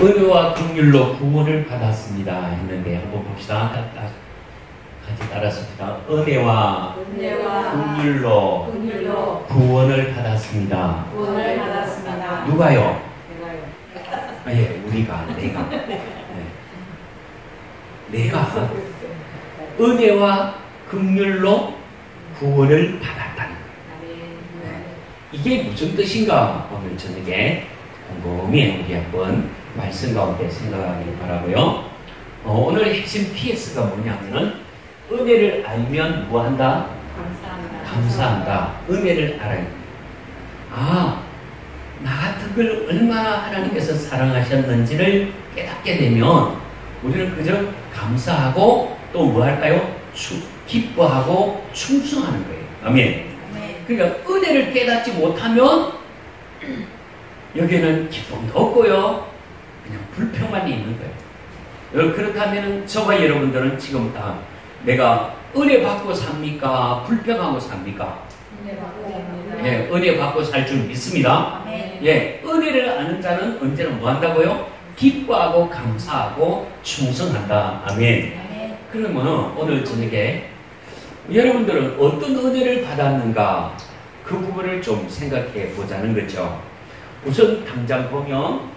은혜와 긍휼로 구원을 받았습니다 했는데 한번 봅시다. 같이 따라합시다. 은혜와 긍휼로 구원을 받았습니다. 누가요? 예, 우리가, 내가 은혜와 긍휼로 구원을 받았다는 거예요. 이게 무슨 뜻인가 오늘 저녁에 곰곰이 우리 한번 말씀 가운데 생각하기 바라고요. 오늘 핵심 PS가 뭐냐면은 은혜를 알면 뭐한다? 감사한다. 은혜를 알아야 돼. 나 같은 걸 얼마나 하나님께서 사랑하셨는지를 깨닫게 되면 우리는 그저 감사하고 또 뭐 할까요? 기뻐하고 충성하는 거예요. 아멘. 그러니까 은혜를 깨닫지 못하면 여기에는 기쁨도 없고요. 그냥 불평만 있는 거예요. 그렇게 하면 저와 여러분들은 지금 다 내가 은혜 받고 삽니까? 불평하고 삽니까? 예, 은혜 받고 살 줄 믿습니다. 예, 은혜를 아는 자는 언제나 뭐 한다고요? 기뻐하고 감사하고 충성한다. 아멘. 그러면 오늘 저녁에 여러분들은 어떤 은혜를 받았는가 그 부분을 좀 생각해 보자는 거죠. 우선 당장 보면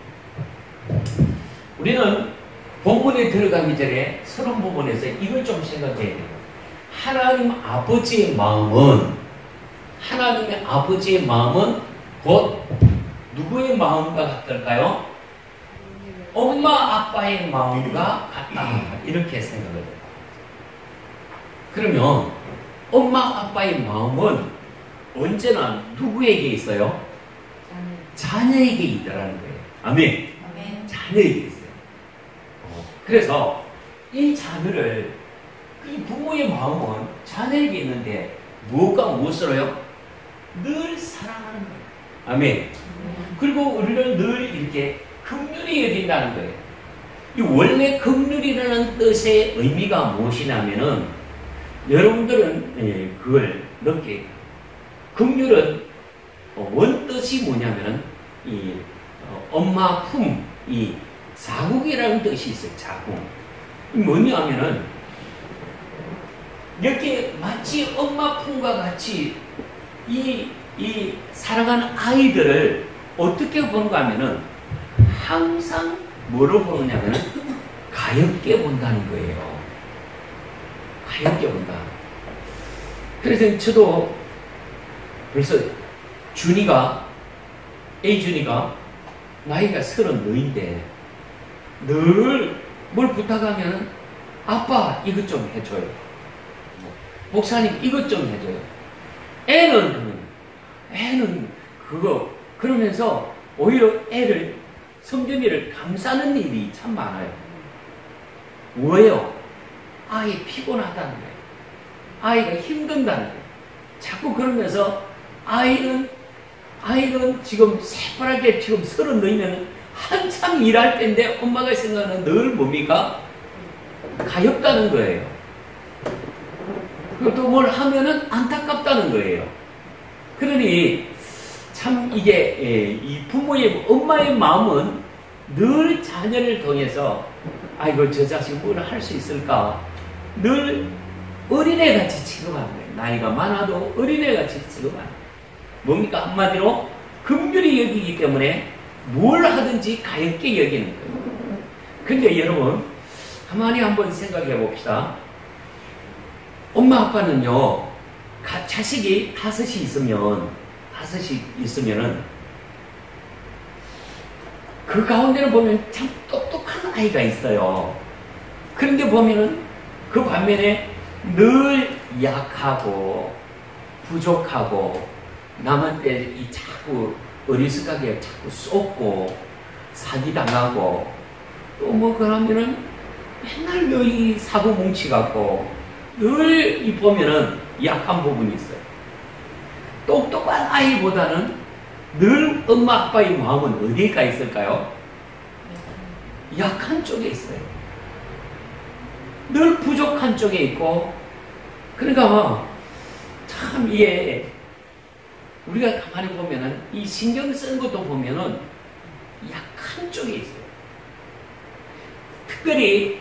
우리는 본문에 들어가기 전에 서론 부분에서 이걸 좀 생각해야 돼요. 하나님의 아버지의 마음은 곧 누구의 마음과 같을까요? 엄마 아빠의 마음과 같다. 이렇게 생각을 해요. 그러면 엄마 아빠의 마음은 언제나 누구에게 있어요? 자녀에게 있다라는 거예요. 아멘. 자녀에게 있어요. 그래서 이 자녀를 이 부모의 마음은 자녀에게 있는데 무엇으로요? 늘 사랑하는 거예요. 아멘. 그리고 우리를 늘 이렇게 긍휼히 여긴다는 거예요. 이 원래 긍휼이라는 뜻의 의미가 무엇이냐면은 여러분들은 그걸 넓게 긍휼은 원뜻이 뭐냐면은 이 엄마 품, 이 자국이라는 뜻이 있어요. 자국. 뭐냐면은 이렇게 마치 엄마 품과 같이 이 사랑하는 아이들을 어떻게 보는가 하면은 항상 뭐로 보느냐면은 가엽게 본다는 거예요. 가엽게 본다. 그래서 저도 벌써 A준이가 나이가 34인데 늘 뭘 부탁하면 아빠 이것 좀 해줘요. 목사님 이것 좀 해줘요. 애는 그거 그러면서 오히려 애를 성준이를 감싸는 일이 참 많아요. 뭐예요? 아이 피곤하다는 거예요. 아이가 힘든다는 거예요. 자꾸 그러면서 아이는 지금 새파랗게 지금 34이면 한참 일할 때인데 엄마가 생각하는 늘 뭡니까? 가엽다는 거예요. 그리고 또 뭘 하면은 안타깝다는 거예요. 그러니 참 이게 이 엄마의 마음은 늘 자녀를 통해서 아이고 저 자식 뭘 할 수 있을까? 늘 어린애같이 취급하는 거예요. 나이가 많아도 어린애같이 취급하는 거예요. 뭡니까? 한마디로 긍휼히 여기기 때문에 뭘 하든지 가엽게 여기는 거예요. 근데 여러분 가만히 한번 생각해 봅시다. 엄마 아빠는요 자식이 다섯이 있으면은 그 가운데를 보면 참 똑똑한 아이가 있어요. 그런데 보면은 그 반면에 늘 약하고 부족하고 남한테 자꾸 어리숙하게 자꾸 쏟고 사기당하고 또 뭐 그러면은 맨날 여기 사고 뭉치 갖고 늘 이 보면은 약한 부분이 있어요. 똑똑한 아이보다는 늘 엄마 아빠의 마음은 어디가 있을까요? 약한 쪽에 있어요. 늘 부족한 쪽에 있고 그러니까 참 이게 우리가 가만히 보면은 이 신경 쓰는 것도 보면은 약한 쪽에 있어요. 특별히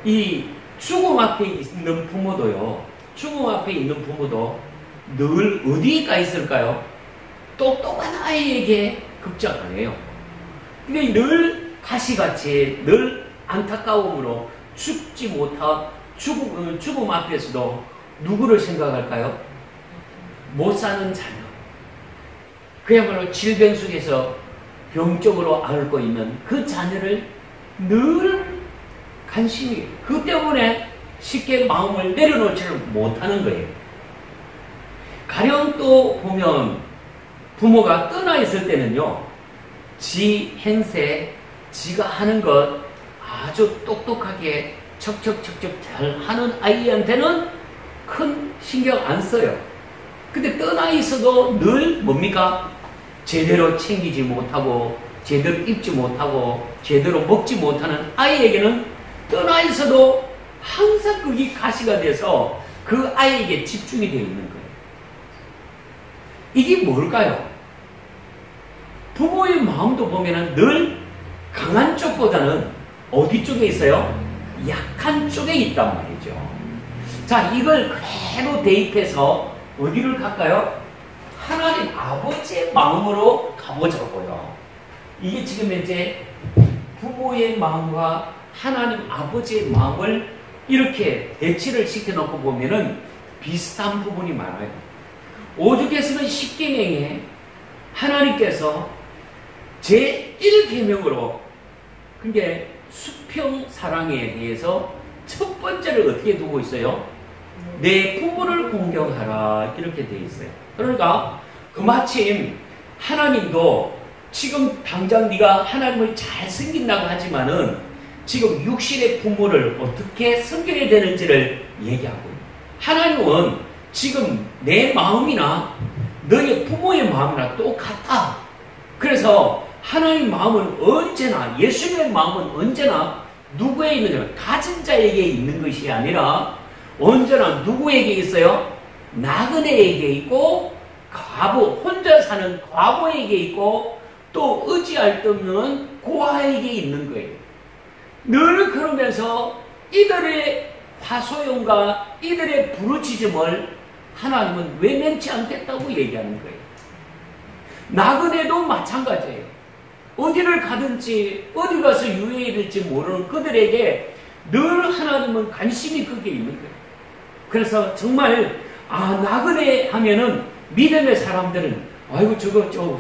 이 죽음 앞에 있는 부모도요, 죽음 앞에 있는 부모도 늘 어디에 가 있을까요? 똑똑한 아이에게 걱정 안 해요. 근데 늘 가시같이 늘 안타까움으로 죽음 앞에서도 누구를 생각할까요? 못 사는 자녀. 그야말로 질병 속에서 병적으로 앓고 있는 그 자녀를 늘 관심이, 그 때문에 쉽게 마음을 내려놓지를 못하는 거예요. 가령 또 보면 부모가 떠나 있을 때는요, 지 행세, 지가 하는 것 아주 똑똑하게 척척척척 잘 하는 아이한테는 큰 신경 안 써요. 근데 떠나 있어도 늘 뭡니까? 제대로 챙기지 못하고, 제대로 입지 못하고, 제대로 먹지 못하는 아이에게는 떠나 있어도 항상 그게 가시가 돼서 그 아이에게 집중이 되어 있는 거예요. 이게 뭘까요? 부모의 마음도 보면은 늘 강한 쪽보다는 어디 쪽에 있어요? 약한 쪽에 있단 말이죠. 자, 이걸 그대로 대입해서 어디를 갈까요? 하나님 아버지의 마음으로 가보자고요. 이게 지금 현재 부모의 마음과 하나님 아버지의 마음을 이렇게 대치를 시켜놓고 보면은 비슷한 부분이 많아요. 오죽했으면 십계명에 하나님께서 제1계명으로, 그게 수평 사랑에 대해서 첫 번째를 어떻게 두고 있어요? 내 부모를 공경하라, 이렇게 되어 있어요. 그러니까 그마침 하나님도 지금 당장 네가 하나님을 잘 섬긴다고 하지만은 지금 육신의 부모를 어떻게 섬겨야 되는지를 얘기하고 있어요. 하나님은 지금 내 마음이나 너의 부모의 마음이나 똑같다. 그래서 하나님 마음은 언제나, 예수님의 마음은 언제나 누구에 있느냐? 가진 자에게 있는 것이 아니라 언제나 누구에게 있어요? 나그네에게 있고, 과부, 혼자 사는 과부에게 있고, 또 의지할 데 없는 고아에게 있는 거예요. 늘 그러면서 이들의 화소용과 이들의 부르짖음을 하나님은 외면치 않겠다고 얘기하는 거예요. 나그네도 마찬가지예요. 어디를 가든지 어디 가서 유해해야 될지 모르는 그들에게 늘 하나님은 관심이 거기에 있는 거예요. 그래서 정말 나그네 하면은 믿음의 사람들은 아이고 저거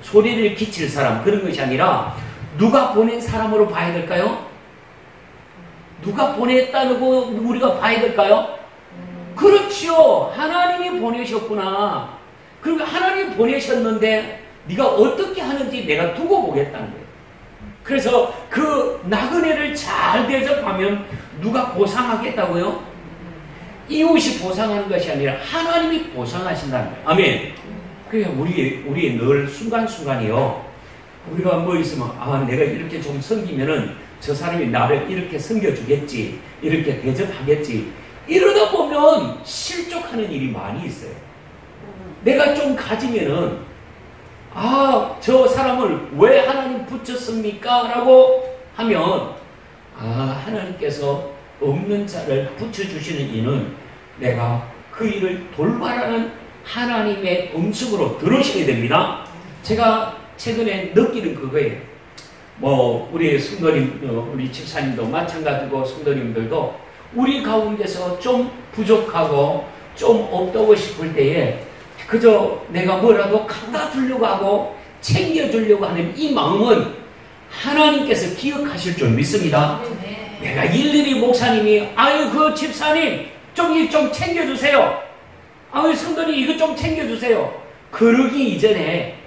소리를 끼칠 사람, 그런 것이 아니라 누가 보낸 사람으로 봐야 될까요? 누가 보냈다고 우리가 봐야 될까요? 그렇지요. 하나님이 보내셨구나. 그리고 하나님이 보내셨는데 네가 어떻게 하는지 내가 두고 보겠다는 거예요. 그래서 그 나그네를 잘 대접하면 누가 보상하겠다고요? 이웃이 보상하는 것이 아니라 하나님이 보상하신다는 거예요. 아멘. 그러니까 우리의 늘 순간순간이요, 우리가 뭐 있으면 내가 이렇게 좀 섬기면은 저 사람이 나를 이렇게 섬겨주겠지, 이렇게 대접하겠지, 이러다 보면 실족하는 일이 많이 있어요. 내가 좀 가지면은 저 사람을 왜 하나님 붙였습니까? 라고 하면 하나님께서 없는 자를 붙여주시는 이는 내가 그 일을 돌봐라는 하나님의 음성으로 들으셔야 됩니다. 제가 최근에 느끼는 그거예요. 우리 성도님, 우리 집사님도 마찬가지고 성도님들도 우리 가운데서 좀 부족하고 좀 없다고 싶을 때에 그저 내가 뭐라도 갖다 주려고 하고 챙겨주려고 하는 이 마음은 하나님께서 기억하실 줄 믿습니다. 내가 일일이 목사님이 그 집사님 좀 챙겨주세요. 성도님 이거 좀 챙겨주세요. 그러기 이전에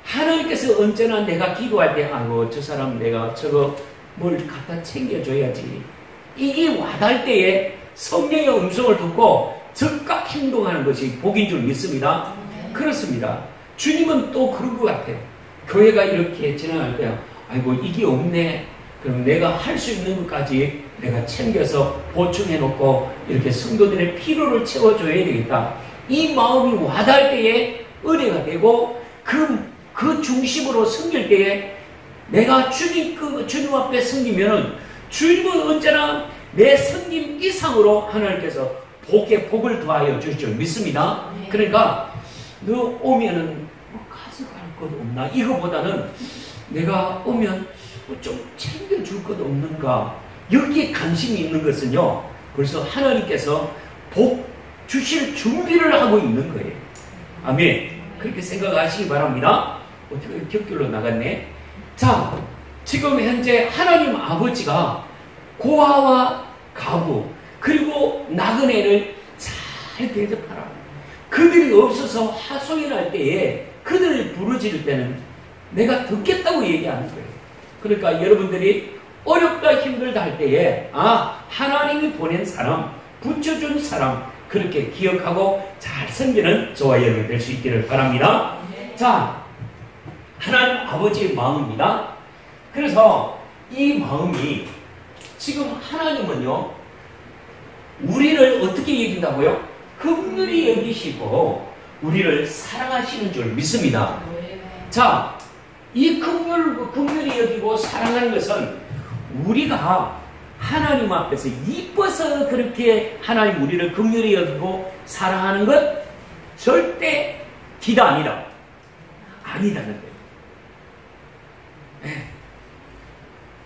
하나님께서 언제나 내가 기도할 때 저 사람 내가 저거 뭘 갖다 챙겨줘야지, 이게 와닿을 때에 성령의 음성을 듣고 즉각 행동하는 것이 복인 줄 믿습니다. 그렇습니다. 주님은 또 그런 것 같아요. 교회가 이렇게 지나갈 때 이게 없네. 그럼 내가 할 수 있는 것까지 내가 챙겨서 보충해놓고 이렇게 성도들의 필요를 채워줘야 되겠다. 이 마음이 와닿을 때에 은혜가 되고 그 중심으로 섬길 때에 내가 주님 앞에 섬기면은 주님은 언제나 내 성김 이상으로 하나님께서 복을 더하여 주실 줄 믿습니다. 그러니까 너 오면은 뭐 가져갈 것 없나? 이거보다는 내가 오면 좀 챙겨줄 것 없는가? 여기에 관심이 있는 것은요, 벌써 하나님께서 복 주실 준비를 하고 있는 거예요. 아멘. 그렇게 생각하시기 바랍니다. 어떻게 격결로 나갔네? 자, 지금 현재 하나님 아버지가 고아와 가부 그리고 나그네를 잘 대접하라. 그들이 없어서 하소연할 때에 그들을 부르짖을 때는 내가 듣겠다고 얘기하는 거예요. 그러니까 여러분들이 어렵다 힘들다 할 때에 하나님이 보낸 사람, 붙여준 사람 그렇게 기억하고 잘 섬기는 저와 여러분 될 수 있기를 바랍니다. 자, 하나님 아버지의 마음입니다. 그래서 이 마음이 지금 하나님은요, 우리를 어떻게 여긴다고요? 긍휼히 여기시고 우리를 사랑하시는 줄 믿습니다. 자, 이 긍휼히 여기고 사랑하는 것은 우리가 하나님 앞에서 이뻐서 그렇게 하나님 우리를 긍휼히 여기고 사랑하는 것 절대 기다 아니라는 거예요. 네.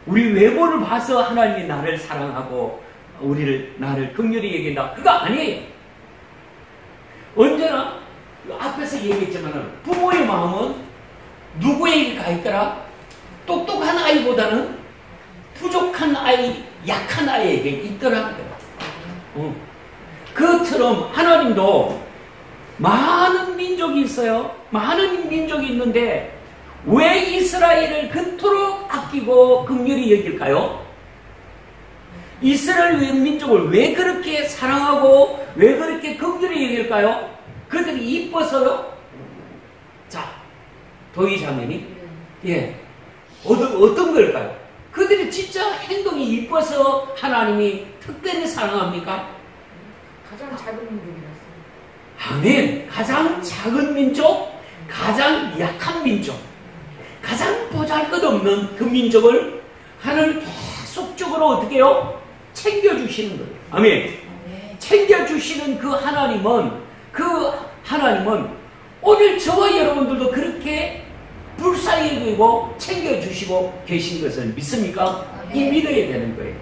우리 외모를 봐서 하나님이 나를 사랑하고 나를 긍휼히 여긴다. 그거 아니에요. 언제나 앞에서 얘기했지만 부모의 마음은 누구에게 가 있더라? 똑똑한 아이보다는 부족한 아이, 약한 아이에게 있더라는 거예요. 그처럼 하나님도 많은 민족이 있어요. 많은 민족이 있는데 왜 이스라엘을 그토록 아끼고 긍휼히 여길까요? 이스라엘 민족을 왜 그렇게 사랑하고 왜 그렇게 긍휼히 여길까요? 그들이 이뻐서요? 자, 도의자매니 어떤 걸까요? 그들이 진짜 행동이 이뻐서 하나님이 특별히 사랑합니까? 가장 작은 민족이라서. 아멘. 가장 작은 민족, 가장 약한 민족, 가장 보잘것없는 그 민족을 하나님 계속적으로 어떻게 해요? 챙겨주시는 거예요. 아멘. 챙겨주시는 그 하나님은 오늘 저와 여러분들도 그렇게 불쌍히 여기고 챙겨주시고 계신 것을 믿습니까? 이 믿어야 되는 거예요.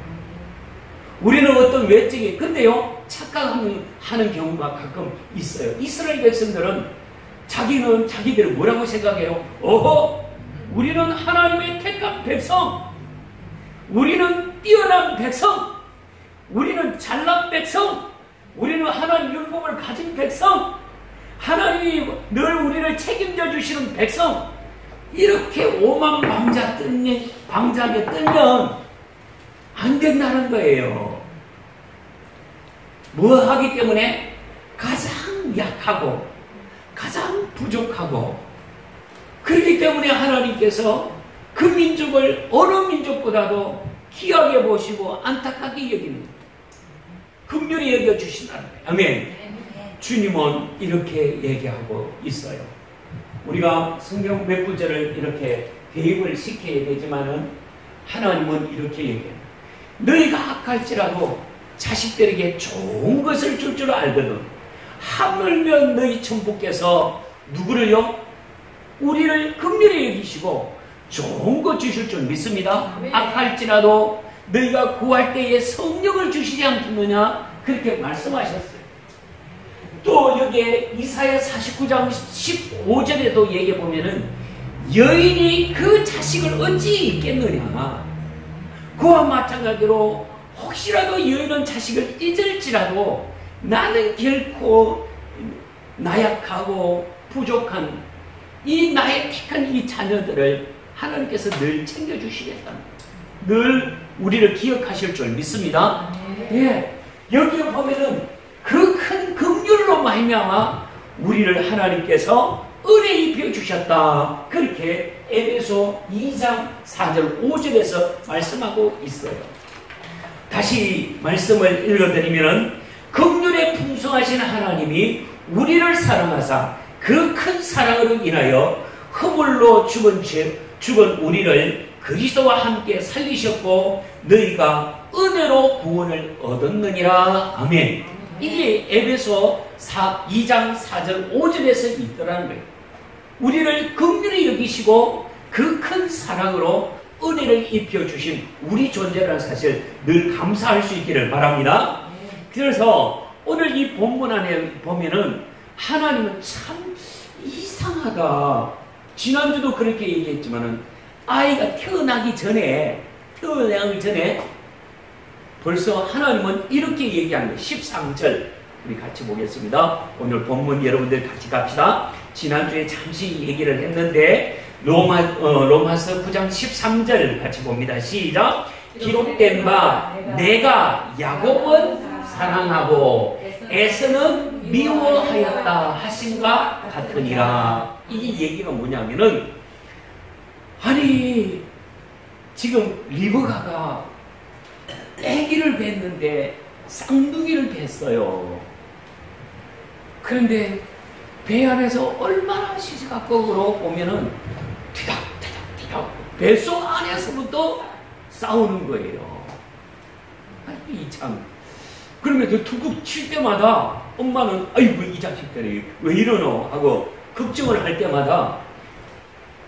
우리는 어떤 외적인, 근데요, 착각하는 경우가 가끔 있어요. 이스라엘 백성들은 자기들을 뭐라고 생각해요? 우리는 하나님의 택한 백성, 우리는 뛰어난 백성, 우리는 잘난 백성, 우리는 하나님 율법을 가진 백성, 하나님이 늘 우리를 책임져 주시는 백성, 이렇게 방자하게 뜨면 안 된다는 거예요. 뭐 하기 때문에? 가장 약하고 가장 부족하고, 그렇기 때문에 하나님께서 그 민족을 어느 민족보다도 귀하게 보시고 안타깝게 여기는, 긍휼히 여겨주신다는 거예요. 아멘. 주님은 이렇게 얘기하고 있어요. 우리가 성경 몇 구절을 이렇게 대입을 시켜야 되지만은 하나님은 이렇게 얘기해요. 너희가 악할지라도 자식들에게 좋은 것을 줄 줄 알거든. 하물며 너희 천부께서 누구를요? 우리를 긍휼히 여기시고 좋은 것 주실 줄 믿습니다. 악할지라도 너희가 구할 때에 성령을 주시지 않겠느냐? 그렇게 말씀하셨어요. 또 여기에 이사야 49장 15절에도 얘기해 보면은 여인이 그 자식을 어찌 잊겠느냐? 그와 마찬가지로 혹시라도 여인은 자식을 잊을지라도 나는 결코 나약하고 부족한 이 나의 택한 이 자녀들을 하나님께서 늘 챙겨주시겠다. 늘 우리를 기억하실 줄 믿습니다. 여기에 보면은 그 큰 긍휼로 말미암아 우리를 하나님께서 은혜 입혀 주셨다. 그렇게 에베소 2장 4절 5절에서 말씀하고 있어요. 다시 말씀을 읽어드리면 긍휼에 풍성하신 하나님이 우리를 사랑하사 그 큰 사랑으로 인하여 허물로 죽은 우리를 그리스도와 함께 살리셨고 너희가 은혜로 구원을 얻었느니라. 아멘. 이게 에베소 2장 4절 5절에서 있더라는 거예요. 우리를 긍휼히 여기시고 그 큰 사랑으로 은혜를 입혀주신 우리 존재라는 사실 늘 감사할 수 있기를 바랍니다. 그래서 오늘 이 본문 안에 보면은 하나님은 참 이상하다. 지난주도 그렇게 얘기했지만은 아이가 태어나기 전에 벌써 하나님은 이렇게 얘기하는 거예요. 13절 우리 같이 보겠습니다. 오늘 본문 여러분들 같이 갑시다. 지난주에 잠시 얘기를 했는데 로마서 9장 13절 같이 봅니다. 시작. 기록된 바 내가 야곱은 사랑하고 에서는 미워하였다 하심과 같으니라. 이 얘기가 뭐냐면은 아니 지금 리브가가 아기를 뵀는데 쌍둥이를 뵀어요. 그런데 배 안에서 얼마나 시시각각으로 보면은 티닥티닥 뱃속 안에서부터 싸우는 거예요. 아니 참. 그러면 툭툭 칠 때마다 엄마는 아이고 이 자식들이 왜 이러노 하고 걱정을 할 때마다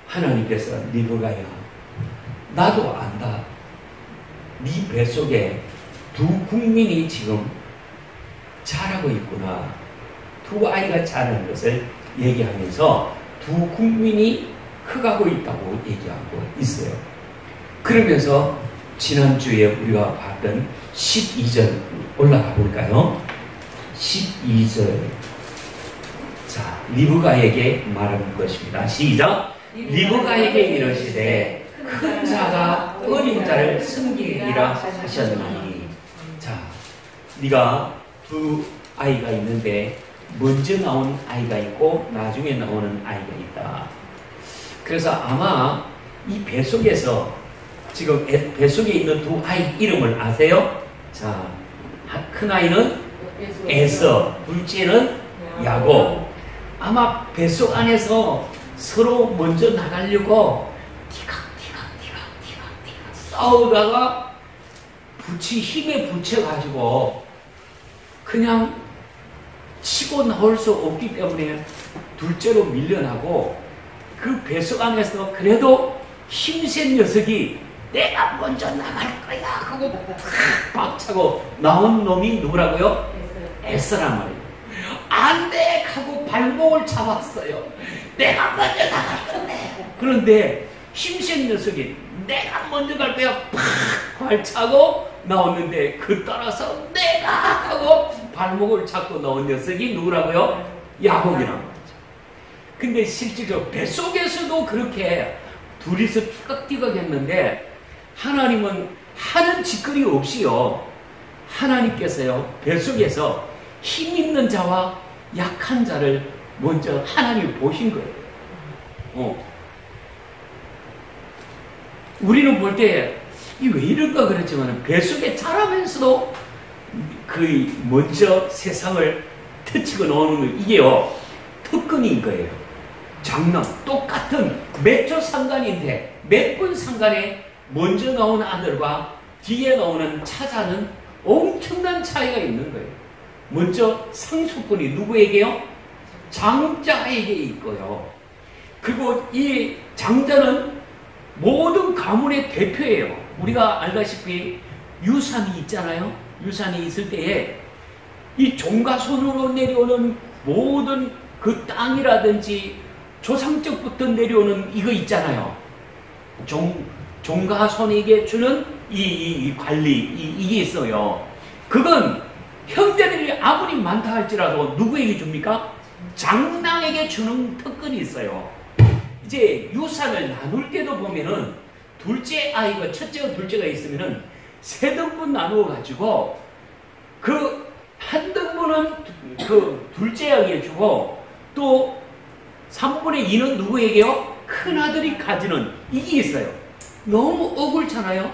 하나님께서 리브가야 나도 안다. 네 뱃속에 두 국민이 지금 자라고 있구나. 두 아이가 자라는 것을 얘기하면서 두 국민이 커가고 있다고 얘기하고 있어요. 그러면서 지난주에 우리가 봤던 12절 올라가 볼까요? 12절. 자, 리브가에게 말하는 것입니다. 시작. 리브가에게 이르시되 큰 자가 어린 자를 섬기리라 하셨나니. 자, 네가 두 아이가 있는데 먼저 나온 아이가 있고 나중에 나오는 아이가 있다. 그래서 아마 이 뱃속에서 지금 뱃속에 있는 두 아이 이름을 아세요? 자, 큰 아이는 에서, 둘째는 야곱. 아마 뱃속 안에서 서로 먼저 나가려고 티각티각 싸우다가 힘에 붙여가지고 그냥 치고 나올 수 없기 때문에 둘째로 밀려나고 그 뱃속 안에서 그래도 힘센 녀석이 내가 먼저 나갈 거야 하고 박차고 나온 놈이 누구라고요? 에서란 말이에요. 안 돼! 하고 발목을 잡았어요. 내가 먼저 나갈 건데. 그런데 힘센 녀석이 내가 먼저 갈 거야 팍 발차고 나왔는데 그 따라서 내가 하고 발목을 잡고 나온 녀석이 누구라고요? 야곱이란 말이죠. 근데 실질적으로 뱃속에서도 그렇게 둘이서 띠걱띠걱 했는데 하나님은 하는 짓거리 없이요. 하나님께서요. 뱃속에서 힘 있는 자와 약한 자를 먼저 하나님이 보신 거예요. 우리는 볼 때 이 왜 이럴까 그랬지만 뱃속에 자라면서도 그 먼저 세상을 터치고 나오는 이게요. 특권인 거예요. 장남 똑같은 몇 초 상관인데 몇 분 상관에 먼저 나오는 아들과 뒤에 나오는 차자는 엄청난 차이가 있는 거예요. 먼저 상속권이 누구에게요? 장자에게 있고요. 그리고 이 장자는 모든 가문의 대표예요. 우리가 알다시피 유산이 있잖아요. 유산이 있을 때에 이 종가손으로 내려오는 모든 그 땅이라든지 조상적부터 내려오는 이거 있잖아요. 종가손에게 주는 이 관리 이게 있어요. 그건 형제들이 아무리 많다 할지라도 누구에게 줍니까? 장남에게 주는 특권이 있어요. 이제 유산을 나눌 때도 보면은 둘째 아이가 첫째와 둘째가 있으면은 세 등분 나누어 가지고 그 한 등분은 그 둘째에게 주고 또 3분의 2는 누구에게요? 큰 아들이 가지는 이게 있어요. 너무 억울잖아요.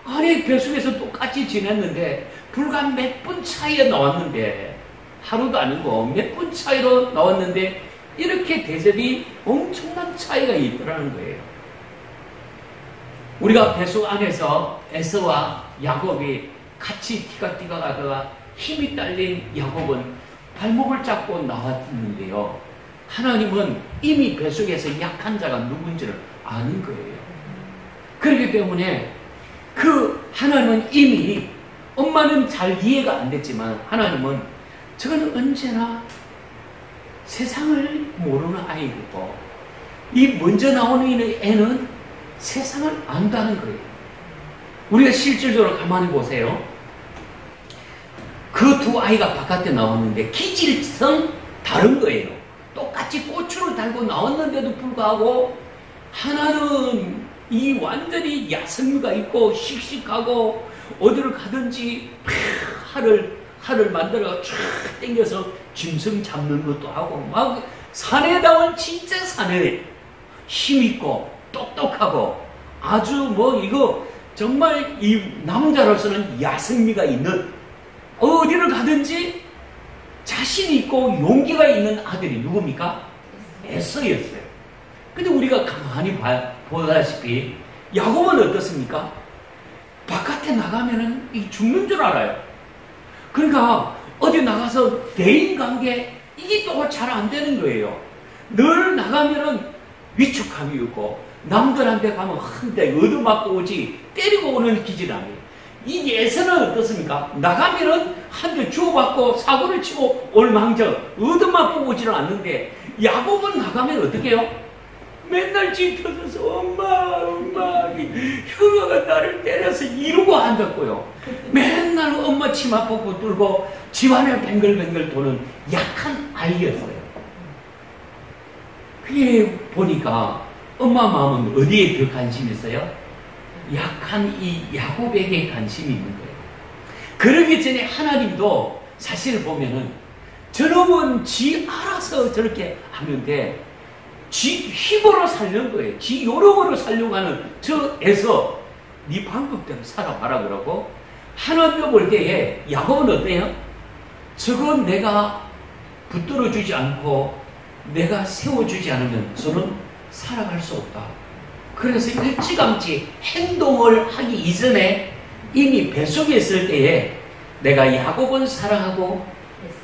아니 뱃속에서 똑같이 지냈는데 불과 몇 분 차이에 나왔는데 하루도 아니고 몇 분 차이로 나왔는데 이렇게 대접이 엄청난 차이가 있더라는 거예요. 우리가 뱃속 안에서 에서와 야곱이 같이 띠가띠가 가다가 힘이 딸린 야곱은 발목을 잡고 나왔는데요. 하나님은 이미 뱃속에서 약한 자가 누군지를 아는 거예요. 그렇기 때문에 하나님은 이미 엄마는 잘 이해가 안 됐지만 하나님은 저거는 언제나 세상을 모르는 아이고 이 먼저 나오는 애는 세상을 안다는 거예요. 우리가 실질적으로 가만히 보세요. 그 두 아이가 바깥에 나왔는데 기질성 다른 거예요. 똑같이 고추를 달고 나왔는데도 불구하고 하나는 이 완전히 야성미가 있고 씩씩하고 어디를 가든지 활을 만들어 쫙 당겨서 짐승 잡는 것도 하고 막 사내다운 진짜 사내 힘있고 똑똑하고 아주 이거 정말 이 남자로서는 야성미가 있는 어디를 가든지 자신 있고 용기가 있는 아들이 누굽니까? 에서였어요. 근데 우리가 가만히 보다시피 야곱은 어떻습니까? 바깥에 나가면은 죽는 줄 알아요. 그러니까 어디 나가서 대인관계 이게 또 잘 안 되는 거예요. 늘 나가면은 위축함이 있고 남들한테 가면 한대 얻어맞고 오지 때리고 오는 기질 아니에요. 이 예서는 어떻습니까? 나가면은 한 대 주고받고 사고를 치고 올망정 얻어맞고 오지는 않는데 야곱은 나가면 어떻게 해요? 맨날 집 터져서 엄마 형아가 나를 때려서 이러고 앉았고요. 맨날 엄마 치마 벗고 뚫고 집안에 뱅글뱅글 도는 약한 아이였어요. 그게 보니까 엄마 마음은 어디에 더 관심이 있어요? 약한 이 야곱에게 관심이 있는 거예요. 그러기 전에 하나님도 사실 보면은 저놈은 지 알아서 저렇게 하는데 지 힘으로 살려는 거예요. 지 요령으로 살려고 하는 저 애서 네 방법대로 살아봐라 그러고 하나님도 볼 때에 야곱은 어때요? 저건 내가 붙들어주지 않고 내가 세워주지 않으면 저는 살아갈 수 없다. 그래서 일찌감치 행동을 하기 이전에 이미 뱃속에 있을 때에 내가 야곱은 사랑하고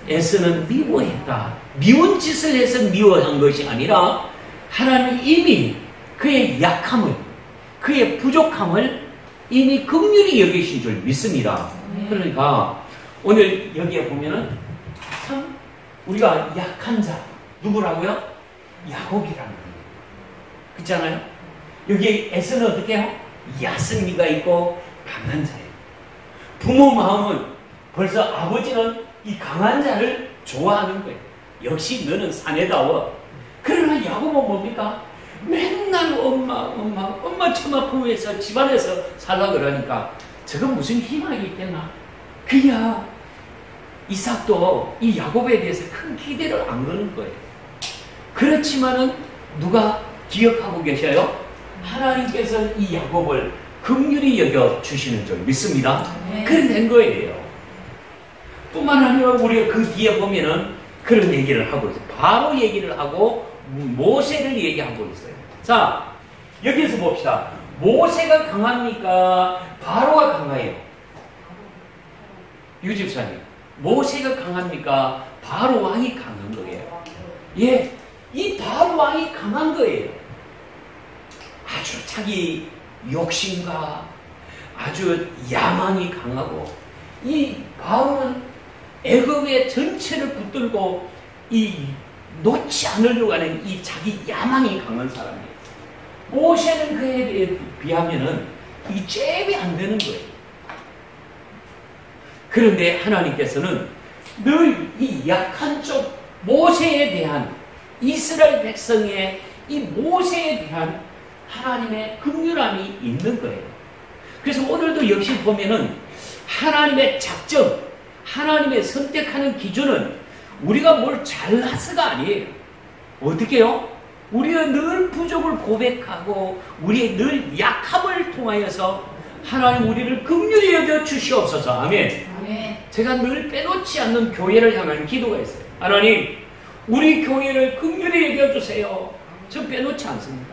에서는 미워했다. 미운 짓을 해서 미워한 것이 아니라 하나님이 이미 그의 약함을 그의 부족함을 이미 긍휼히 여기신 줄 믿습니다. 그러니까 오늘 여기에 보면은 참 우리가 약한 자 누구라고요? 야곱이라는 거예요. 그렇잖아요? 여기 에서는 어떻게 해요? 야성미가 있고 강한 자예요. 부모 마음은 벌써 아버지는 이 강한 자를 좋아하는 거예요. 역시 너는 사내다워. 그러나 야곱은 뭡니까? 맨날 엄마 처마 품에서 집안에서 살라 그러니까 저건 무슨 희망이 있겠나? 그야 이삭도 이 야곱에 대해서 큰 기대를 안 거는 거예요. 그렇지만은 누가 기억하고 계셔요? 하나님께서 이 야곱을 긍휼히 여겨 주시는 줄 믿습니다. 그래 된 거예요. 뿐만 아니라 우리가 그 뒤에 보면은 그런 얘기를 하고 있어요. 바로 얘기를 하고 모세를 얘기하고 있어요. 자, 여기서 봅시다. 모세가 강합니까? 바로가 강해요? 유집사님, 모세가 강합니까? 바로 왕이 강한 거예요. 예, 이 바로 왕이 강한 거예요. 아주 자기 욕심과 아주 야망이 강하고 이 바로는 애굽의 전체를 붙들고 이 놓지 않으려고 하는 이 자기 야망이 강한 사람이에요. 모세는 그에 비하면은 이 잽이 안 되는 거예요. 그런데 하나님께서는 늘 이 약한 쪽 모세에 대한 이스라엘 백성의 이 모세에 대한 하나님의 긍휼함이 있는 거예요. 그래서 오늘도 역시 보면은 하나님의 작정, 하나님의 선택하는 기준은 우리가 뭘 잘나서가 아니에요. 어떻게 해요? 우리가 늘 부족을 고백하고 우리의 늘 약함을 통하여서 하나님 우리를 긍휼히 여겨 주시옵소서. 아멘. 아멘. 제가 늘 빼놓지 않는 교회를 향한 기도가 있어요. 하나님, 우리 교회를 긍휼히 여겨 주세요. 저 빼놓지 않습니다.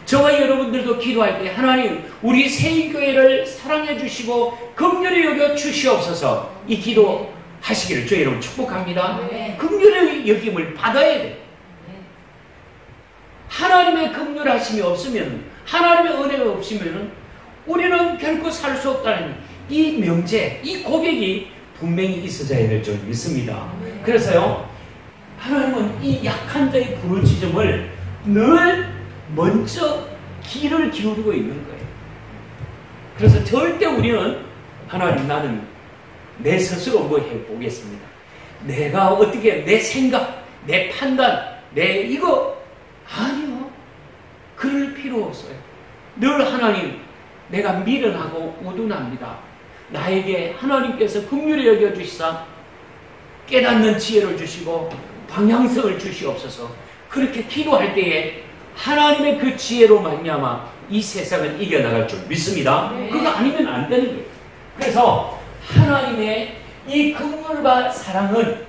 저와 여러분들도 기도할 때 하나님 우리 세인교회를 사랑해 주시고 긍휼히 여겨 주시옵소서 이 기도 하시기를 주의 이름으로 축복합니다. 긍휼의 여김을 받아야 돼. 하나님의 긍휼하심이 없으면 하나님의 은혜가 없으면 우리는 결코 살 수 없다는 이 명제, 이 고백이 분명히 있어져야 될 줄 믿습니다. 그래서요 하나님은 이 약한 자의 부르짖음을 늘 먼저 귀를 기울이고 있는 거예요. 그래서 절대 우리는 하나님 나는 내 스스로 뭐 해보겠습니다. 내가 어떻게 내 생각, 내 판단, 내 이거 아니요. 그럴 필요 없어요. 늘 하나님 내가 미련하고 우둔합니다. 나에게 하나님께서 긍휼히 여겨주시사 깨닫는 지혜를 주시고 방향성을 주시옵소서. 그렇게 기도할 때에 하나님의 그 지혜로 말미암아 이 세상을 이겨나갈 줄 믿습니다. 그거 아니면 안 되는 거예요. 그래서 하나님의 이 긍휼과 사랑은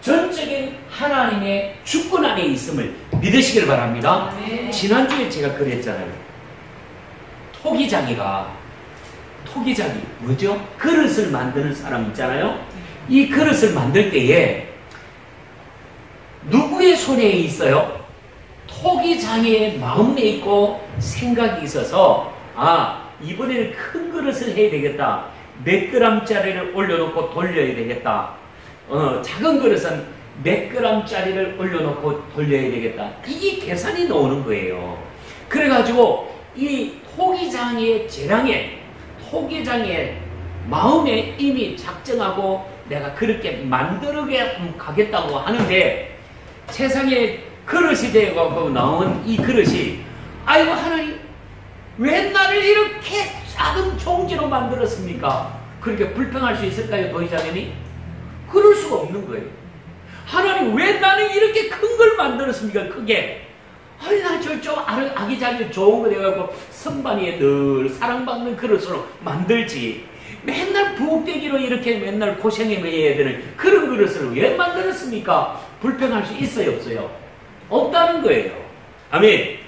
전적인 하나님의 주권 안에 있음을 믿으시길 바랍니다. 지난주에 제가 그랬잖아요. 토기장이 뭐죠? 그릇을 만드는 사람 있잖아요. 이 그릇을 만들 때에 누구의 손에 있어요? 토기장의 마음에 있고 생각이 있어서 이번에는 큰 그릇을 해야 되겠다. 몇 그램짜리를 올려놓고 돌려야 되겠다. 작은 그릇은 몇 그램짜리를 올려놓고 돌려야 되겠다. 이게 계산이 나오는 거예요. 그래가지고 이 토기장의 재량에 토기장의 마음에 이미 작정하고 내가 그렇게 만들어 가겠다고 하는데 세상에 그릇이 되고 나온 이 그릇이 아이고 하나님 왜 나를 이렇게 작은 종지로 만들었습니까? 그렇게 불평할 수 있을까요? 도의자님이? 그럴 수가 없는 거예요. 하나님 왜 나는 이렇게 큰 걸 만들었습니까? 크게. 아니 나 저 좀 아기자기 좋은 거 돼갖고 선반위에 늘 사랑받는 그릇으로 만들지. 맨날 부엌대기로 이렇게 맨날 고생해야 되는 그런 그릇을 왜 만들었습니까? 불평할 수 있어요 없어요? 없다는 거예요. 아멘.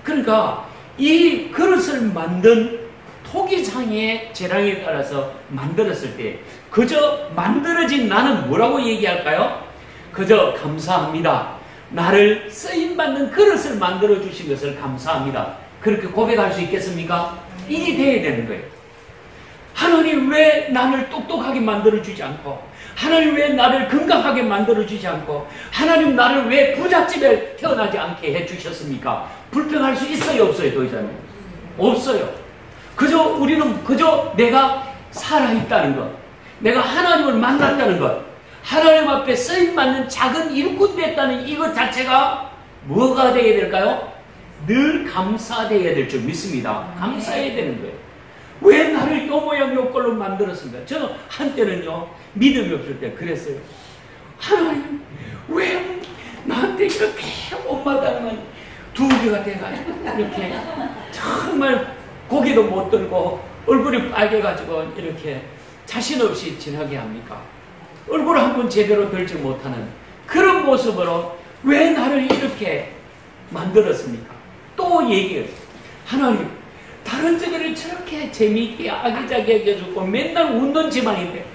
그러니까 이 그릇을 만든 토기장의 재량에 따라서 만들었을 때 그저 만들어진 나는 뭐라고 얘기할까요? 그저 감사합니다. 나를 쓰임받는 그릇을 만들어 주신 것을 감사합니다. 그렇게 고백할 수 있겠습니까? 이게 돼야 되는 거예요. 하나님 왜 나를 똑똑하게 만들어 주지 않고 하나님 왜 나를 건강하게 만들어 주지 않고 하나님 나를 왜 부잣집에 태어나지 않게 해주셨습니까? 불평할 수 있어요 없어요 도의자님? 없어요. 그저 우리는 그저 내가 살아있다는 것, 내가 하나님을 만났다는 것, 하나님 앞에 쓰임받는 작은 일꾼 됐다는 이것 자체가 뭐가 되어야 될까요? 늘 감사되어야 될 줄 믿습니다. 감사해야 되는 거예요. 왜 나를 요 모양 요 꼴로 만들었습니까? 저는 한때는요 믿음이 없을 때 그랬어요. 하나님 왜 나한테 이렇게 엄마당은 두개가 돼가지고 이렇게 정말 고기도 못 들고 얼굴이 빨개가지고 이렇게 자신 없이 지나게 합니까? 얼굴 한 번 제대로 들지 못하는 그런 모습으로 왜 나를 이렇게 만들었습니까? 또 얘기해요. 하나님 다른 집에는 저렇게 재미있게 아기자기하게 해주고 맨날 웃는 집안인데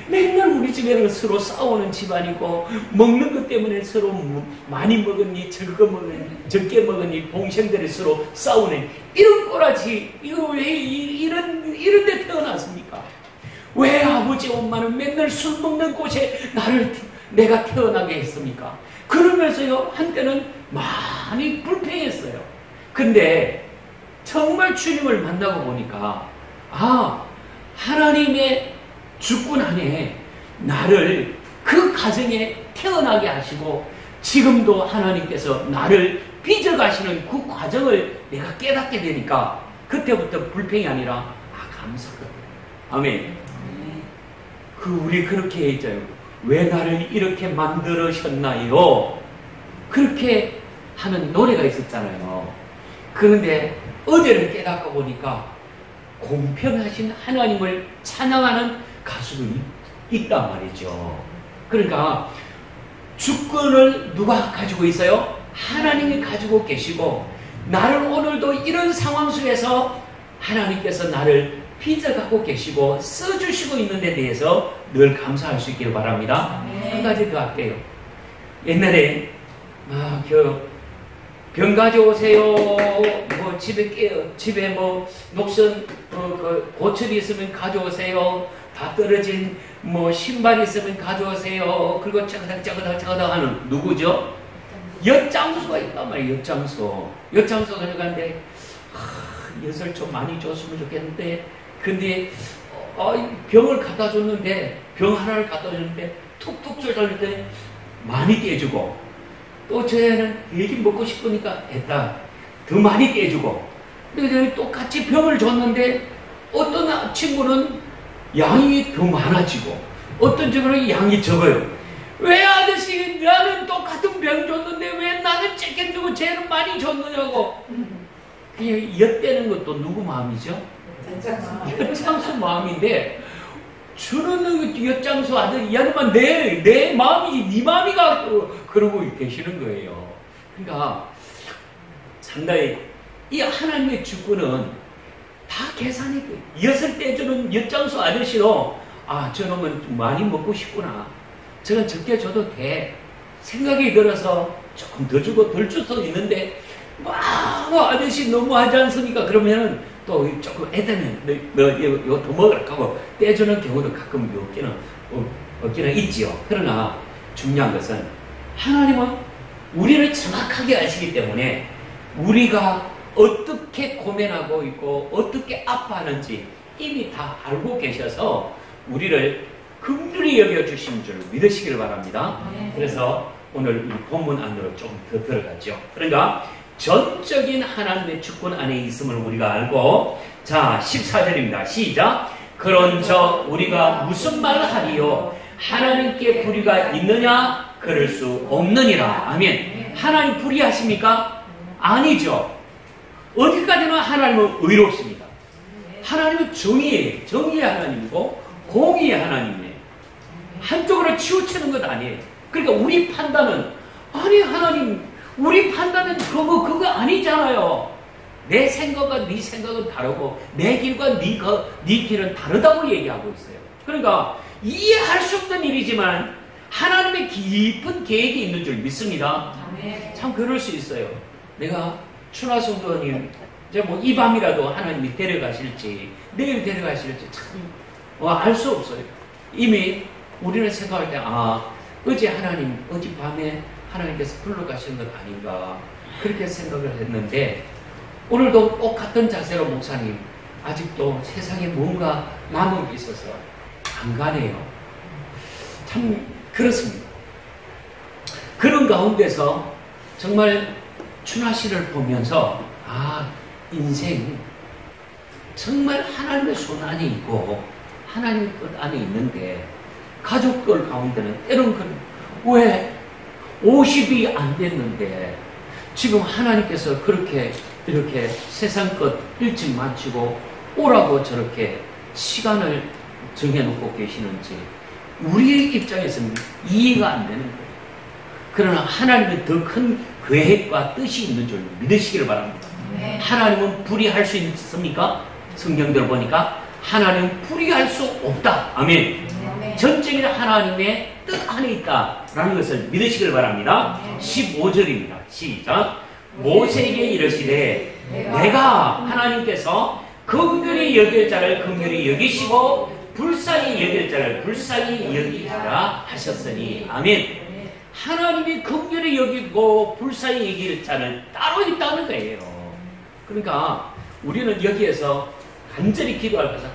맨날 우리 집에는 서로 싸우는 집안이고 먹는 것 때문에 서로 많이 먹었니 적게 먹었니 동생들이 서로 싸우는 이런 꼬라지 이거 왜 이런 데 태어났습니까? 왜 아버지 엄마는 맨날 술 먹는 곳에 내가 태어나게 했습니까? 그러면서요 한때는 많이 불평했어요. 근데 정말 주님을 만나고 보니까 하나님의 주권 안에 나를 그 가정에 태어나게 하시고 지금도 하나님께서 나를 빚어가시는 그 과정을 내가 깨닫게 되니까 그때부터 불평이 아니라 감사거든요. 아멘. 우리 그렇게 했잖아요. 왜 나를 이렇게 만들으셨나요? 그렇게 하는 노래가 있었잖아요. 그런데 어제를 깨닫고 보니까 공평하신 하나님을 찬양하는 가수들이 있단 말이죠. 그러니까 주권을 누가 가지고 있어요? 하나님이 가지고 계시고 나를 오늘도 이런 상황 속에서 하나님께서 나를 빚어가고 계시고 써주시고 있는 데 대해서 늘 감사할 수 있기를 바랍니다. 한 가지 더 할게요. 옛날에 병 가져오세요. 뭐 집에 뭐 녹슨 고철이 있으면 가져오세요. 다 떨어진 뭐 신발 있으면 가져오세요. 그리고 짜그닥 하는 누구죠? 엿장수가 있단 말이에요. 엿장수 가져가는데 엿을 좀 많이 줬으면 좋겠는데, 근데 병을 갖다 줬는데, 병 하나를 갖다 줬는데 툭툭 쫄줄 때 많이 떼주고, 또 저애는 얘기 먹고 싶으니까 했다 더 많이 떼주고, 근데 똑같이 병을 줬는데 어떤 친구는 양이 더 많아지고 어떤 친구는 양이 적어요. 왜 아저씨 나는 똑같은 병 줬는데 왜 나는 쬐게 주고 쟤는 많이 줬느냐고. 그냥 엿대는 것도 누구 마음이죠? 엿장수 마음인데, 주는 엿장수 아들 이야기만 내 마음이지 네 마음이가 그러고 계시는 거예요. 그러니까 상당히 이 하나님의 주권은 다 계산이 돼. 엿을 떼주는 엿장수 아저씨로 저놈은 많이 먹고 싶구나, 저건 적게 줘도 돼 생각이 들어서 조금 더 주고 덜 줄 수도 있는데, 아저씨 너무 하지 않습니까? 그러면은 또 조금 애들은 너 이거 더 먹으라 하고 떼주는 경우도 가끔 없기는 있지요. 그러나 중요한 것은 하나님은 우리를 정확하게 아시기 때문에 우리가 어떻게 고민하고 있고 어떻게 아파하는지 이미 다 알고 계셔서 우리를 긍휼히 여겨주신 줄 믿으시기를 바랍니다. 그래서 오늘 이 본문 안으로 좀 더 들어가죠. 그러니까 전적인 하나님의 주권 안에 있음을 우리가 알고, 자 14절입니다. 시작. 그런저 우리가 무슨 말을 하리요? 하나님께 불의가 있느냐? 그럴 수 없느니라. 아멘. 하나님 불의하십니까? 아니죠. 어디까지나 하나님은 의롭습니다. 하나님은 정의예요. 정의의 하나님이고 공의의 하나님이에요. 한쪽으로 치우치는 것 아니에요. 그러니까 우리 판단은, 아니 하나님 우리 판단은 그거 아니잖아요. 내 생각과 네 생각은 다르고 내 길과 네 길은 다르다고 얘기하고 있어요. 그러니까 이해할 수 없는 일이지만 하나님의 깊은 계획이 있는 줄 믿습니다. 참 그럴 수 있어요. 내가 춘하성도님 이제 뭐 이 밤이라도 하나님이 데려가실지 내일 데려가실지 참 알 수 없어요. 이미 우리는 생각할 때 어젯밤에 하나님께서 불러가시는 것 아닌가 그렇게 생각을 했는데, 오늘도 똑같은 자세로 목사님 아직도 세상에 뭔가 남은 게 있어서 안 가네요. 참 그렇습니다. 그런 가운데서 정말 춘하씨를 보면서 인생 정말 하나님의 손 안에 있고 하나님의 뜻 안에 있는데, 가족들 가운데는 때론 왜 50이 안 됐는데 지금 하나님께서 그렇게 이렇게 세상 것 일찍 마치고 오라고 저렇게 시간을 정해놓고 계시는지 우리의 입장에서는 이해가 안 되는 거예요. 그러나 하나님은 더 큰 계획과 뜻이 있는 줄 믿으시기를 바랍니다. 하나님은 불의할 수 있습니까? 성경대로 보니까 하나님은 불의할 수 없다. 아멘. 전적인 하나님의 뜻 안에 있다라는 것을 믿으시길 바랍니다. 15절입니다. 시작. 모세에게 이르시되 내가 하나님께서 긍휼히 여길 자를 긍휼히 여기시고 불쌍히 여길 자를 불쌍히 여기시라 하셨으니. 아멘. 하나님이 긍휼히 여기고 불쌍히 여길 자는 따로 있다는 거예요. 그러니까 우리는 여기에서 간절히 기도할 것은,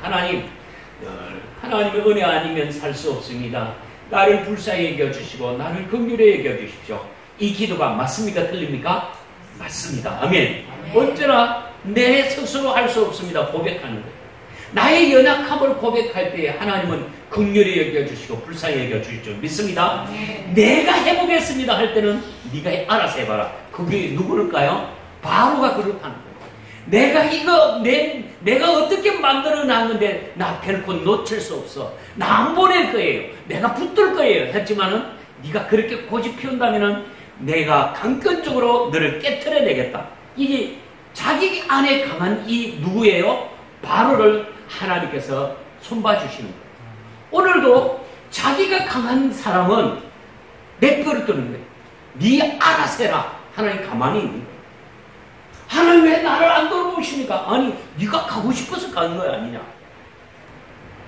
하나님의 은혜 아니면 살 수 없습니다. 나를 불쌍히 여겨주시고 나를 긍휼히 여겨주십시오. 이 기도가 맞습니까? 틀립니까? 맞습니다. 아멘. 언제나 내 스스로 할 수 없습니다. 고백하는 거예요. 나의 연약함을 고백할 때 하나님은 긍휼히 여겨주시고 불쌍히 여겨주실 줄 믿습니다. 내가 해보겠습니다 할 때는 네가 알아서 해봐라. 그게 누구일까요? 바로가 그렇다는 거예요. 내가 어떻게 만들어 놨는데 나 결코 놓칠 수 없어. 나 안 보낼 거예요. 내가 붙들 거예요. 했지만은 네가 그렇게 고집 피운다면은 내가 강권적으로 너를 깨트려내겠다. 이게 자기 안에 강한 이 누구예요? 바로를 하나님께서 손봐주시는 거예요. 오늘도 자기가 강한 사람은 내 거를 뜨는 거예요. 네 알아서 해라. 하나님 가만히 있는 거예요. 하나님 왜 나를 안 돌보십니까? 아니 네가 가고 싶어서 가는 거 아니냐.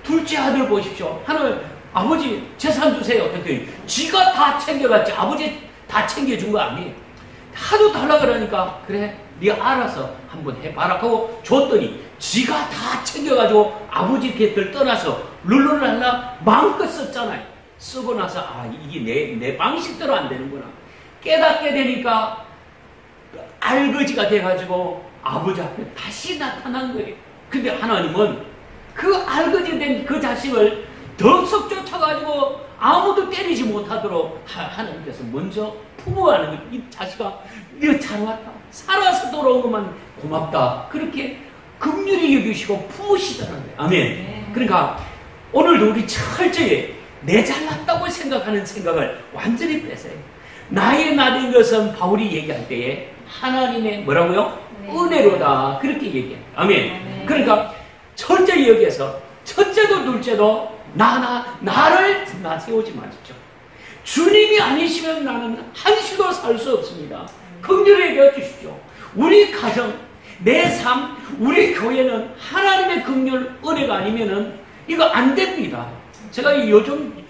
둘째 아들 보십시오. 하나님 아버지 재산 주세요. 그랬더니 지가 다 챙겨갔지. 아버지 다 챙겨준 거 아니에요. 하도 달라 그러니까 그래 네 알아서 한번 해봐라 하고 줬더니 지가 다 챙겨가지고 아버지 곁을 떠나서 룰루랄라 마음껏 썼잖아요. 쓰고 나서 아 이게 내 방식대로 안 되는구나 깨닫게 되니까 알거지가 돼가지고 아버지 앞에 다시 나타난 거예요. 근데 하나님은 그 알거지 된 그 자식을 덥석 쫓아가지고 아무도 때리지 못하도록 하나님께서 먼저 부모하는 거예요. 이 자식아 너 잘 왔다. 살아서 돌아온 것만 고맙다. 그렇게 긍휼히 여기시고 품으시더라는 거예요. 아멘. 그러니까 오늘도 우리 철저히 내 잘났다고 생각하는 생각을 완전히 빼세요. 나의 나된 것은 바울이 얘기할 때에 하나님의 뭐라고요? 은혜로다. 그렇게 얘기해요. 아멘. 그러니까 철저히 여기에서 첫째도 둘째도 나를 세우지 마십시오. 주님이 아니시면 나는 한시도 살 수 없습니다. 긍휼히 여겨 주십시오. 우리 가정, 내 삶, 우리 교회는 하나님의 긍휼, 은혜가 아니면은 이거 안 됩니다. 제가 요즘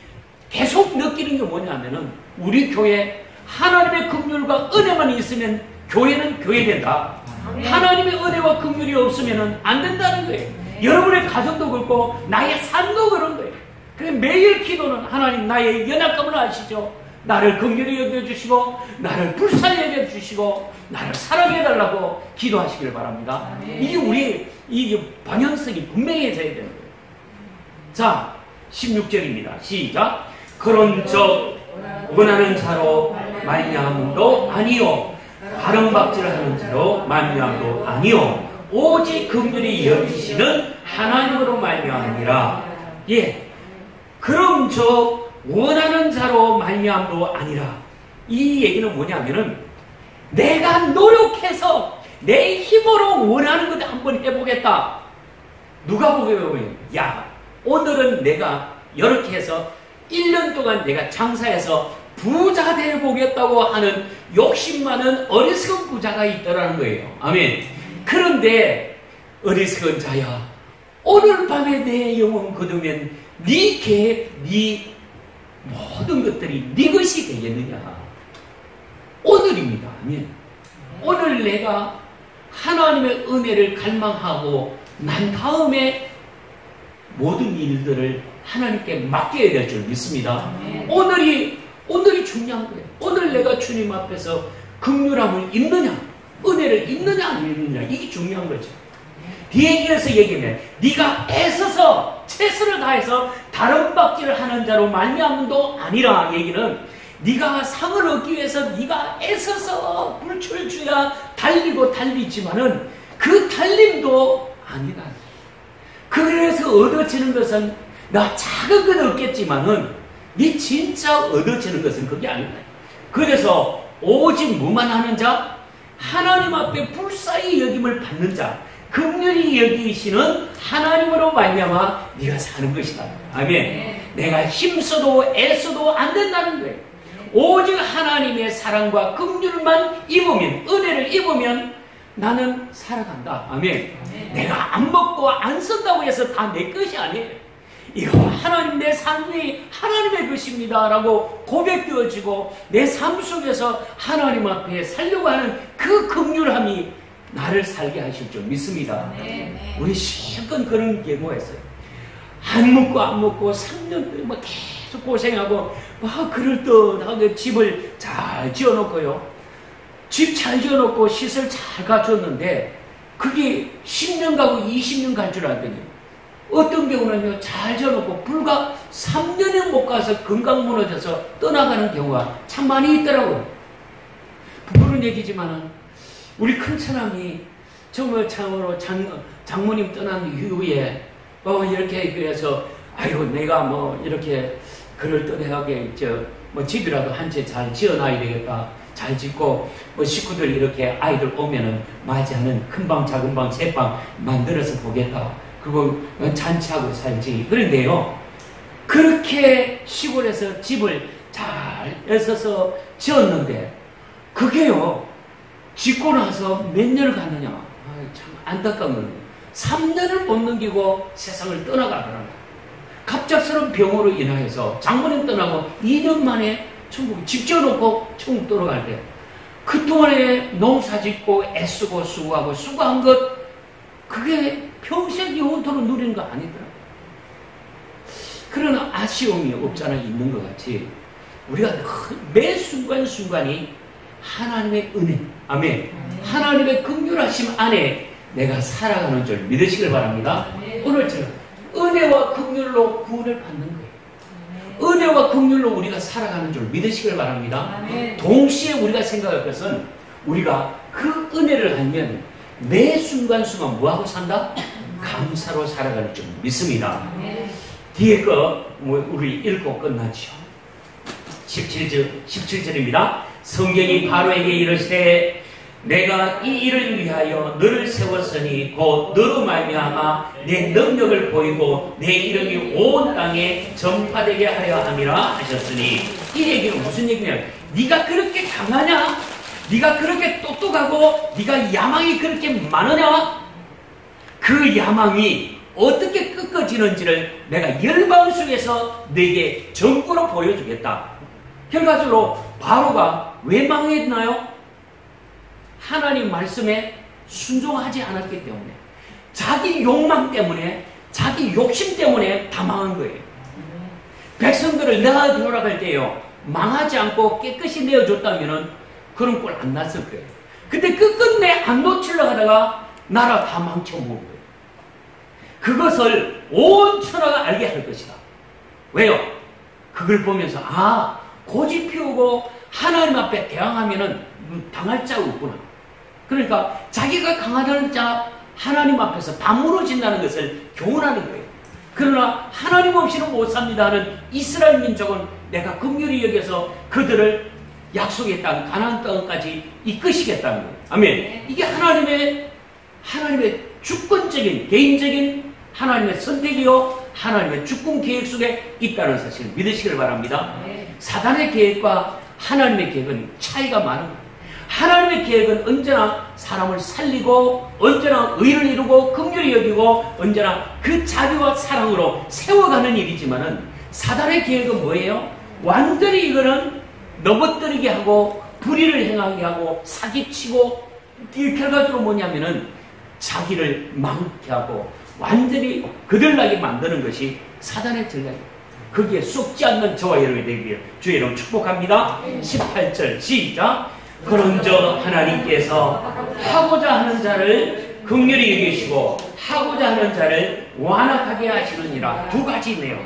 계속 느끼는 게 뭐냐면은 우리 교회 하나님의 긍휼과 은혜만 있으면 교회는 교회된다. 하나님의 은혜와 긍휼이 없으면은 안 된다는 거예요. 여러분의 가정도 그렇고 나의 삶도 그런 거예요. 그래서 매일 기도는 하나님 나의 연약감을 아시죠? 나를 긍휼히 여겨주시고 나를 불쌍히 여겨주시고 나를 사랑해달라고 기도하시길 바랍니다. 이게 방향성이 분명해져야 되는 거예요. 자 16절입니다. 시작. 그런즉 원하는 자로 말미암음도 아니요 바른박질하는 자로 말미암음도 아니요 오직 긍휼히 여기시는 하나님으로 말미암으니라. 예, 그럼 저 원하는 자로 말미암도 아니라. 이 얘기는 뭐냐면은 내가 노력해서 내 힘으로 원하는 것 한번 해보겠다. 누가 보면 야 오늘은 내가 이렇게 해서 1년 동안 내가 장사해서 부자 되어보겠다고 하는 욕심 많은 어리석은 부자가 있더라는 거예요. 아멘. 그런데 어리석은 자야 오늘 밤에 내 영혼 거두면 네 계획, 네 모든 것들이 네 것이 되겠느냐. 오늘입니다. 아멘. 오늘 내가 하나님의 은혜를 갈망하고 난 다음에 모든 일들을 하나님께 맡겨야 될 줄 믿습니다. 오늘이 중요한 거예요. 오늘 내가 주님 앞에서 긍휼함을 입느냐 은혜를 입느냐 안 입느냐 이게 중요한 거죠. 뒤에 이어서 얘기하면 네가 애써서 최선을 다해서 다른 박질을 하는 자로 말미암음도 아니라. 얘기는 네가 상을 얻기 위해서 네가 애써서 불철주야 달리고 달리지만은 그 달림도 아니다. 그래서 얻어지는 것은 나 작은 건 얻겠지만은 네 진짜 얻어지는 것은 그게 아니다. 그래서 오직 뭐만 하는 자? 하나님 앞에 불쌍히 여김을 받는 자, 긍휼히 여기시는 하나님으로 말미암아 네가 사는 것이다. 아멘. 내가 힘써도 애써도 안 된다는 거예요. 오직 하나님의 사랑과 긍휼만 입으면, 은혜를 입으면 나는 살아간다. 아멘. 내가 안 먹고 안 쓴다고 해서 다 내 것이 아니에요. 이거 하나님 내 삶이 하나님의 것입니다 라고 고백되어지고 내 삶 속에서 하나님 앞에 살려고 하는 그 긍휼함이 나를 살게 하실 줄 믿습니다. 우리 실컷 그런 경우였어요. 안 먹고 3년 동안 뭐 계속 고생하고 막 그럴듯하게 집을 잘 지어놓고요. 집 잘 지어놓고 시설 잘 갖췄는데 그게 10년 가고 20년 갈 줄 알더니 어떤 경우는요, 잘 지어놓고 불과 3년에 못 가서 건강 무너져서 떠나가는 경우가 참 많이 있더라고요. 부끄러운 얘기지만은 우리 큰처남이 정말 참으로 장모님 떠난 이후에 이렇게 그래서 아이고 내가 뭐 이렇게 그럴듯하게 뭐 집이라도 한 채 잘 지어놔야 되겠다. 잘 짓고 뭐 식구들 이렇게 아이들 오면은 맞이하는 큰 방 작은 방 세 방 만들어서 보겠다. 그리고 잔치하고 살지. 그런데요, 그렇게 시골에서 집을 잘 애써서 지었는데 그게요 짓고 나서 몇 년을 갔느냐. 참 안타까운 거예요. 3년을 못 넘기고 세상을 떠나가더라고요. 갑작스러운 병으로 인하여서 장모님 떠나고 2년 만에 천국에 집 지어놓고 천국 돌아갈 때 그동안에 농사 짓고 애쓰고 수고하고 수고한 것 그게 평생 영원토록 누리는 거 아니더라고요. 그런 아쉬움이 없잖아 있는 것 같이 우리가 매 순간순간이 하나님의 은혜, 아멘, 하나님의 긍휼하심 안에 내가 살아가는 줄 믿으시길 바랍니다. 오늘처럼 은혜와 긍휼로 구원을 받는 거예요. 은혜와 긍휼로 우리가 살아가는 줄 믿으시길 바랍니다. 동시에 우리가 생각할 것은 우리가 그 은혜를 알면 매 순간순간 뭐하고 산다? 감사로 살아갈 줄 믿습니다. 뒤에 거 우리 읽고 끝나죠. 17절입니다. 성경이 바로에게 이르시되 내가 이 일을 위하여 너를 세웠으니 곧 너로 말미암아 내 능력을 보이고 내 이름이 온 땅에 전파되게 하려 함이라 하셨으니 이 얘기는 무슨 얘기냐면 네가 그렇게 강하냐? 네가 그렇게 똑똑하고 네가 야망이 그렇게 많으냐? 그 야망이 어떻게 꺾어지는지를 내가 열방 속에서 너에게 전부로 보여주겠다. 결과적으로 바로가 왜 망했나요? 하나님 말씀에 순종하지 않았기 때문에 자기 욕망 때문에 자기 욕심 때문에 다 망한 거예요. 백성들을 내가 돌아갈 때요 망하지 않고 깨끗이 내어줬다면 그런 꼴 안 났을 거예요. 근데 끝끝내 안 놓치려고 하다가 나라 다 망쳐먹은 거예요. 그것을 온 천하가 알게 할 것이다. 왜요? 그걸 보면서 고집 피우고 하나님 앞에 대항하면은 당할 자가 없구나. 그러니까 자기가 강하다는 자 하나님 앞에서 다 무너진다는 것을 교훈하는 거예요. 그러나 하나님 없이는 못 삽니다 하는 이스라엘 민족은 내가 긍휼히 여겨서 그들을 약속의 땅 가나안 땅까지 이끄시겠다는 거예요. 아멘. 이게 하나님의 주권적인 개인적인 하나님의 선택이요 하나님의 주권 계획 속에 있다는 사실을 믿으시길 바랍니다. 사단의 계획과 하나님의 계획은 차이가 많은 거예요. 하나님의 계획은 언제나 사람을 살리고 언제나 의를 이루고 긍휼히 여기고 언제나 그 자비와 사랑으로 세워가는 일이지만은 사단의 계획은 뭐예요? 완전히 이거는 넘어뜨리게 하고 불의를 행하게 하고 사기치고 이 결과적으로 뭐냐면은 자기를 망케 하고 완전히 거들나게 만드는 것이 사단의 전략이에요. 거기에 쏙지 않는 저와 여러분이 되기를 주의 이름 축복합니다. 18절 시작. 그런저 하나님께서 하고자 하는 자를 긍휼히 여기시고 하고자 하는 자를 완악하게 하시느니라. 두 가지네요.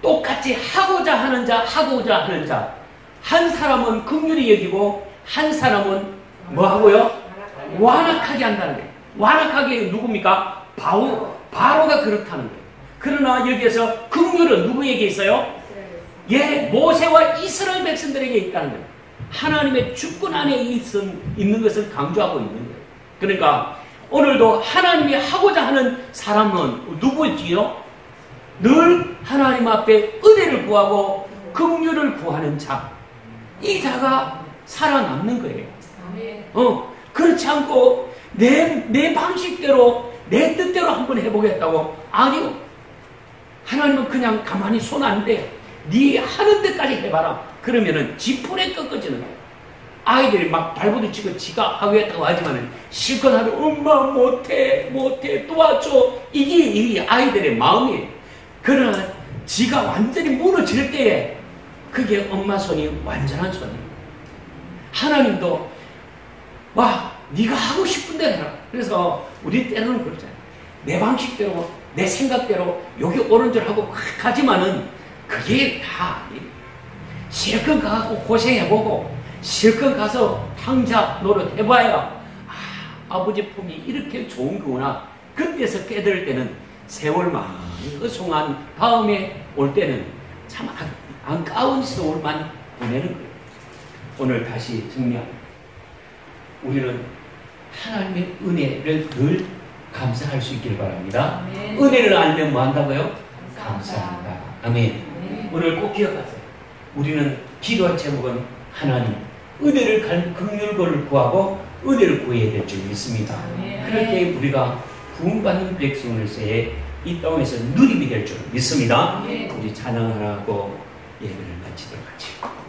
똑같이 하고자 하는 자, 하고자 하는 자. 한 사람은 긍휼히 여기고 한 사람은 뭐하고요? 완악하게 한다는 거예요. 완악하게 누굽니까? 바로가 그렇다는 거예요. 그러나 여기에서 긍휼은 누구에게 있어요? 모세와 이스라엘 백성들에게 있다는 거예요. 하나님의 주권 안에 있는 것을 강조하고 있는 거예요. 그러니까 오늘도 하나님이 하고자 하는 사람은 누구지요? 늘 하나님 앞에 은혜를 구하고 긍휼을 구하는 자. 이 자가 살아남는 거예요. 그렇지 않고 내 방식대로 내 뜻대로 한번 해보겠다고 아니요. 하나님은 그냥 가만히 손 안 대. 네 하는 데까지 해봐라. 그러면은 지푸레 꺾어지는 거예요. 아이들이 막 발부딪히고 지가 하겠다고 하지만은 실컷 하면 엄마 못해 도와줘. 이게 아이들의 마음이에요. 그러나 지가 완전히 무너질 때에 그게 엄마 손이 완전한 손이에요. 하나님도 네가 하고 싶은 대로 해라. 그래서 우리 때로는 그렇잖아요. 내 방식대로 내 생각대로 여기 옳은 줄 하고 가지만은 그게 다 실컷 가고 고생해보고 실컷 가서 탕자 노릇 해봐야 아버지 품이 이렇게 좋은 거구나. 그때서 깨달을 때는 세월 많이 허송한 다음에 올 때는 참 안가운 세월만 보내는 거예요. 오늘 다시 정리합니다. 우리는 하나님의 은혜를 늘 감사할 수 있기를 바랍니다. 아멘. 은혜를 알면 뭐 한다고요? 감사합니다. 감사합니다. 아멘. 네. 오늘 꼭 기억하세요. 우리는 기도할 제목은 하나님 은혜를 긍휼을 구하고 은혜를 구해야 될 줄 믿습니다. 아멘. 그럴 때 우리가 구원받는 백성으로서의 이 땅에서 누림이 될 줄 믿습니다. 아멘. 우리 찬양하라고 예배를 마치도록 하죠.